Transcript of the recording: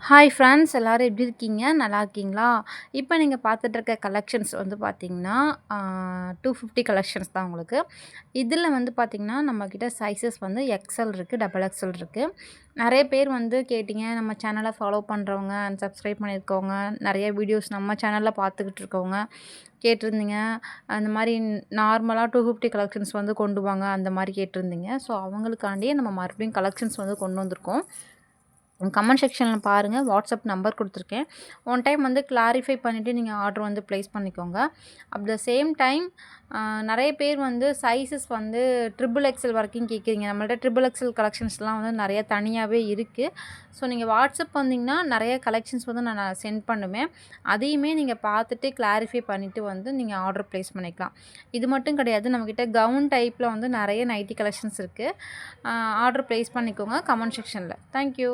Hi friends எல்லாரும் எப்படி இருக்கீங்க? நல்லா இருக்கீங்களா? இப்போ நீங்க பார்த்துட்டு இருக்க கலெக்ஷன்ஸ் வந்து பார்த்தீங்கன்னா, 250 கலெக்ஷன்ஸ் தான் உங்களுக்கு. இதில வந்து பார்த்தீங்கன்னா, நம்மக்கிட்ட சைஸஸ் வந்து எக்ஸ்எல் இருக்குது, டபுள் எக்ஸ்எல் இருக்குது. நெறைய பேர் வந்து கேட்டீங்க, நம்ம சேனலை ஃபாலோ பண்ணுறவங்க, அண்ட் சப்ஸ்கிரைப் பண்ணியிருக்கவங்க, நெறைய வீடியோஸ் நம்ம சேனலில் பார்த்துக்கிட்டு இருக்கவங்க கேட்டிருந்தீங்க. அந்த மாரி நார்மலா 250 கலெக்ஷன்ஸ் வந்து கொண்டு வாங்க, அந்த மாரி கேட்டிருந்தீங்க. ஸோ அவங்களுக்காண்டியே நம்ம மறுபடியும் கலெக்ஷன்ஸ் வந்து கொண்டு வந்திருக்கோம். கமெண்ட் செக்ஷனில் பாருங்கள், வாட்ஸ்அப் நம்பர் கொடுத்துருக்கேன். ஒன் டைம் வந்து கிளாரிஃபை பண்ணிவிட்டு நீங்கள் ஆர்டர் வந்து ப்ளேஸ் பண்ணிக்கோங்க. அட் த சேம் டைம் நிறைய பேர் வந்து சைஸஸ் வந்து ட்ரிபிள் எக்ஸல் வரைக்கும் கேட்குறீங்க. நம்மள்ட்ட ட்ரிபிள் எக்ஸல் கலெக்ஷன்ஸ்லாம் வந்து நிறைய தனியாகவே இருக்குது. ஸோ நீங்கள் வாட்ஸ்அப் வந்தீங்கன்னா நிறைய கலெக்ஷன்ஸ் வந்து நான் சென்ட் பண்ணுவேன். அதையுமே நீங்கள் பார்த்துட்டு கிளாரிஃபை பண்ணிவிட்டு வந்து நீங்கள் ஆர்டர் ப்ளேஸ் பண்ணிக்கலாம். இது மட்டும் கிடையாது, நம்மக்கிட்ட கவுன் டைப்பில் வந்து நிறைய நைட்டி கலெக்ஷன்ஸ் இருக்குது. ஆர்டர் ப்ளேஸ் பண்ணிக்கோங்க கமெண்ட் செக்ஷனில். தேங்க்யூ.